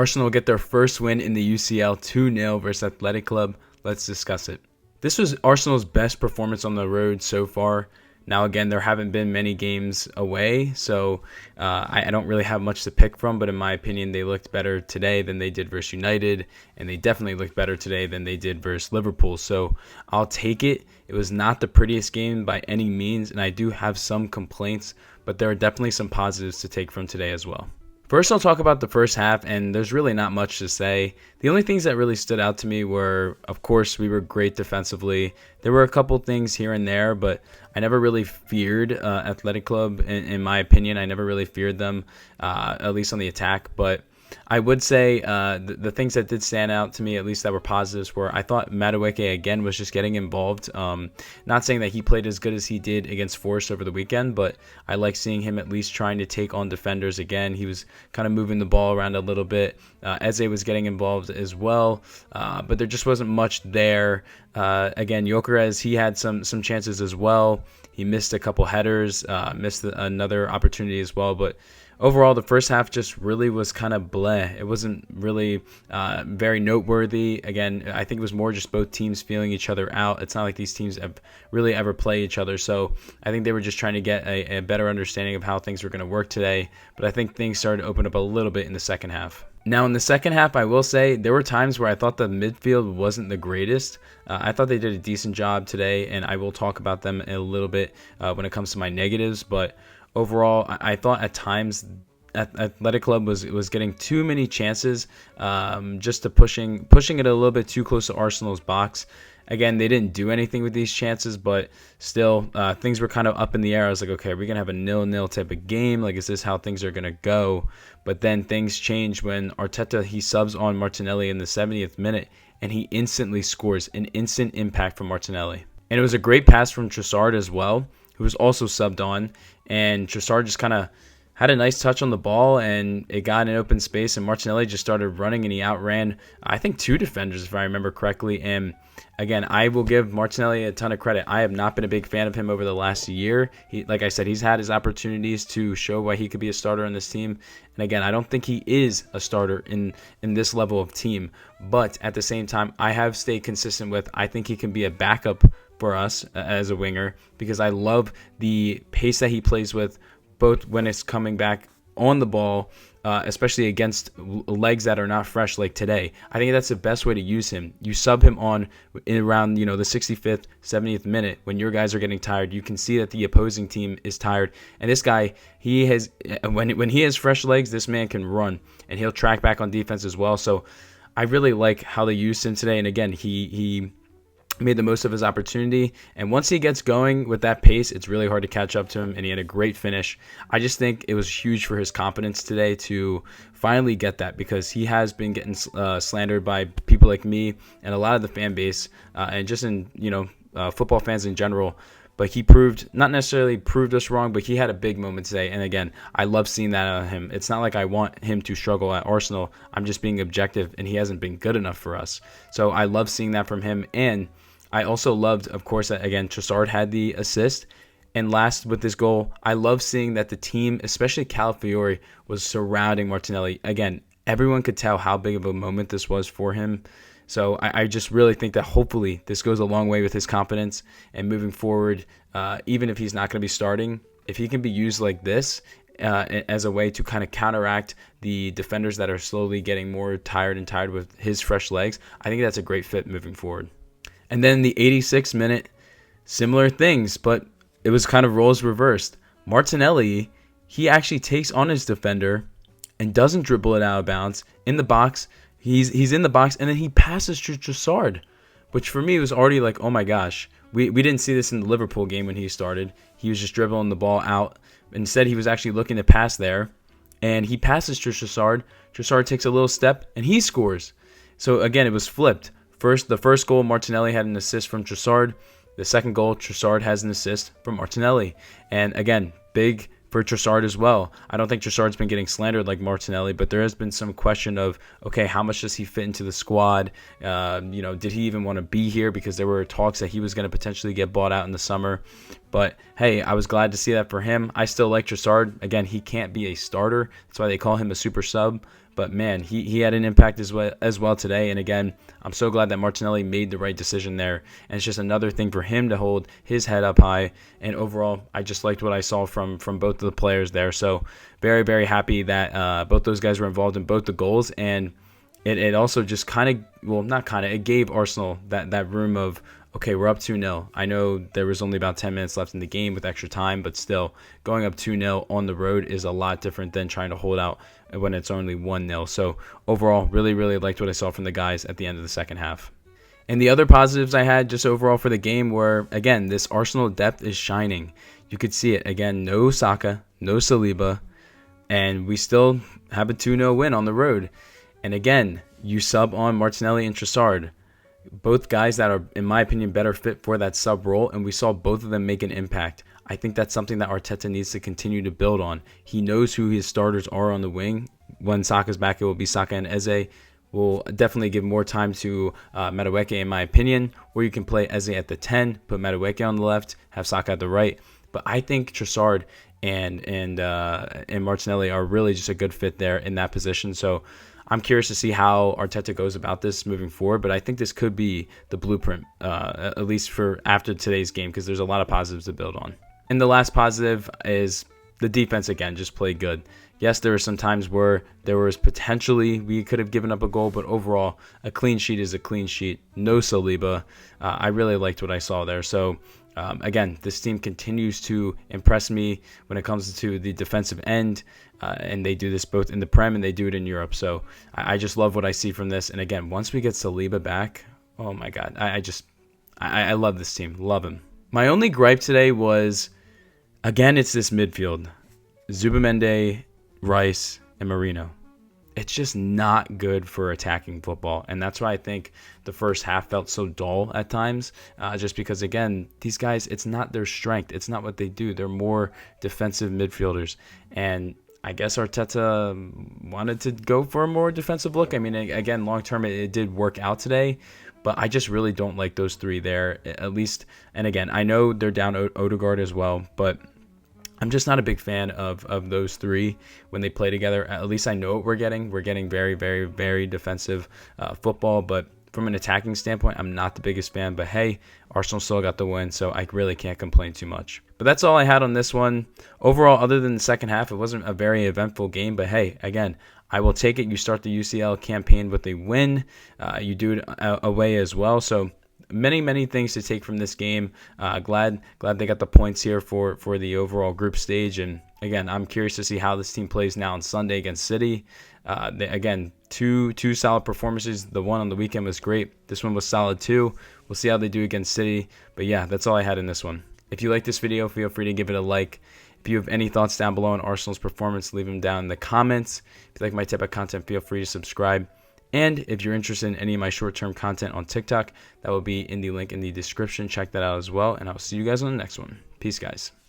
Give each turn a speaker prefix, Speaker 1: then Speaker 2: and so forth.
Speaker 1: Arsenal get their first win in the UCL 2-0 versus Athletic Club. Let's discuss it. This was Arsenal's best performance on the road so far. Now, again, there haven't been many games away, so I don't really have much to pick from, but in my opinion, they looked better today than they did versus United, and they definitely looked better today than they did versus Liverpool, so I'll take it. It was not the prettiest game by any means, and I do have some complaints, but there are definitely some positives to take from today as well. First, I'll talk about the first half, and there's really not much to say. The only things that really stood out to me were, of course, we were great defensively. There were a couple things here and there, but I never really feared Athletic Club, in my opinion. I never really feared them, at least on the attack, but I would say the things that did stand out to me, at least that were positives, were I thought Madueke again was just getting involved. Not saying that he played as good as he did against Forest over the weekend, but I like seeing him at least trying to take on defenders again. He was kind of moving the ball around a little bit. Eze was getting involved as well, but there just wasn't much there. Again, Gyokeres, he had some chances as well. He missed a couple headers, missed another opportunity as well, but overall, the first half just really was kind of bleh. It wasn't really very noteworthy. Again, I think it was more just both teams feeling each other out. It's not like these teams have really ever played each other. So I think they were just trying to get a better understanding of how things were going to work today. But I think things started to open up a little bit in the second half. Now, in the second half, I will say there were times where I thought the midfield wasn't the greatest. I thought they did a decent job today, and I will talk about them in a little bit when it comes to my negatives. But overall, I thought at times Athletic Club was getting too many chances, just to pushing it a little bit too close to Arsenal's box. Again, they didn't do anything with these chances, but still, things were kind of up in the air. I was like, okay, we're going to have a 0-0 type of game. Like, is this how things are going to go? But then things changed when Arteta, he subs on Martinelli in the 70th minute, and he instantly scores an instant impact from Martinelli. And it was a great pass from Trossard as well, who was also subbed on. And Trossard just kind of had a nice touch on the ball, and it got in open space, and Martinelli just started running, and he outran, I think, 2 defenders, if I remember correctly. And again, I will give Martinelli a ton of credit. I have not been a big fan of him over the last year. Like I said, he's had his opportunities to show why he could be a starter on this team. And again, I don't think he is a starter in this level of team. But at the same time, I have stayed consistent with I think he can be a backup for us as a winger, because I love the pace that he plays with, both when it's coming back on the ball, especially against legs that are not fresh like today. I think that's the best way to use him. You sub him on in around the 65th, 70th minute when your guys are getting tired. You can see that the opposing team is tired. And this guy, he has when he has fresh legs, this man can run, and he'll track back on defense as well. So I really like how they used him today. And again, he made the most of his opportunity, and once he gets going with that pace, it's really hard to catch up to him, and he had a great finish. I just think it was huge for his confidence today to finally get that, because he has been getting slandered by people like me and a lot of the fan base, and just in football fans in general. But he not necessarily proved us wrong, but he had a big moment today. And again, I love seeing that out of him. It's not like I want him to struggle at Arsenal. I'm just being objective, and he hasn't been good enough for us. So I love seeing that from him. And I also loved, of course, that, again, Trossard had the assist. And last with this goal, I love seeing that the team, especially Calafiori, was surrounding Martinelli. Again, everyone could tell how big of a moment this was for him. So I just really think that hopefully this goes a long way with his confidence, and moving forward, even if he's not going to be starting, if he can be used like this as a way to kind of counteract the defenders that are slowly getting more tired with his fresh legs, I think that's a great fit moving forward. And then the 86th minute, similar things, but it was kind of roles reversed. Martinelli, he actually takes on his defender and doesn't dribble it out of bounds in the box. He's in the box, and then he passes to Trossard, which for me was already like, oh my gosh. We didn't see this in the Liverpool game when he started. He was just dribbling the ball out. Instead, he was actually looking to pass there, and he passes to Trossard. Trossard takes a little step, and he scores. So again, it was flipped. The first goal, Martinelli had an assist from Trossard. The second goal, Trossard has an assist from Martinelli. And again, big for Trossard as well. I don't think Trossard's been getting slandered like Martinelli, but there has been some question of, okay, how much does he fit into the squad? Did he even want to be here? Because there were talks that he was going to potentially get bought out in the summer. But hey, I was glad to see that for him. I still like Trossard. Again, he can't be a starter. That's why they call him a super sub. But man, he had an impact as well today. And again, I'm so glad that Martinelli made the right decision there. And it's just another thing for him to hold his head up high. And overall, I just liked what I saw from both of the players there. So very, very happy that both those guys were involved in both the goals. And it also just it gave Arsenal that room of, okay, we're up 2-0. I know there was only about 10 minutes left in the game with extra time, but still, going up 2-0 on the road is a lot different than trying to hold out when it's only 1-0. So overall, really, really liked what I saw from the guys at the end of the second half. And the other positives I had just overall for the game were, again, this Arsenal depth is shining. You could see it. Again, no Saka, no Saliba, and we still have a 2-0 win on the road. And again, you sub on Martinelli and Trossard. Both guys that are, in my opinion, better fit for that sub role, and we saw both of them make an impact. I think that's something that Arteta needs to continue to build on. He knows who his starters are on the wing. When Saka's back, it will be Saka and Eze. Will definitely give more time to Madueke, in my opinion. Or you can play Eze at the 10, put Madueke on the left, have Saka at the right. But I think Trossard and Martinelli are really just a good fit there in that position. So I'm curious to see how Arteta goes about this moving forward, but I think this could be the blueprint, at least for after today's game, because there's a lot of positives to build on. And the last positive is the defense, again, just played good. Yes, there were some times where there was potentially we could have given up a goal, but overall, a clean sheet is a clean sheet. No Saliba. I really liked what I saw there. So, again, this team continues to impress me when it comes to the defensive end, and they do this both in the Prem and they do it in Europe. So I just love what I see from this. And again, once we get Saliba back, oh my God, I love this team. Love him. My only gripe today was, again, it's this midfield. Zubimendi, Rice, and Merino. It's just not good for attacking football. And that's why I think the first half felt so dull at times. Just because, again, these guys, it's not their strength. It's not what they do. They're more defensive midfielders. And I guess Arteta wanted to go for a more defensive look. I mean, again, long term, it did work out today. But I just really don't like those three there, at least. And again, I know they're down Odegaard as well, but I'm just not a big fan of those three when they play together. At least I know what we're getting. We're getting very, very, very defensive football. But from an attacking standpoint, I'm not the biggest fan. But hey, Arsenal still got the win, so I really can't complain too much. But that's all I had on this one. Overall, other than the second half, it wasn't a very eventful game. But hey, again, I will take it. You start the UCL campaign with a win. You do it away as well. So many things to take from this game. Glad they got the points here for the overall group stage. And again, I'm curious to see how this team plays now on Sunday against City. Again, two solid performances. The one on the weekend was great. This one was solid too. We'll see how they do against City. But yeah, that's all I had in this one. If you like this video, feel free to give it a like. If you have any thoughts down below on Arsenal's performance, leave them down in the comments. If you like my type of content, feel free to subscribe. And if you're interested in any of my short-term content on TikTok, that will be in the link in the description. Check that out as well. And I'll see you guys on the next one. Peace, guys.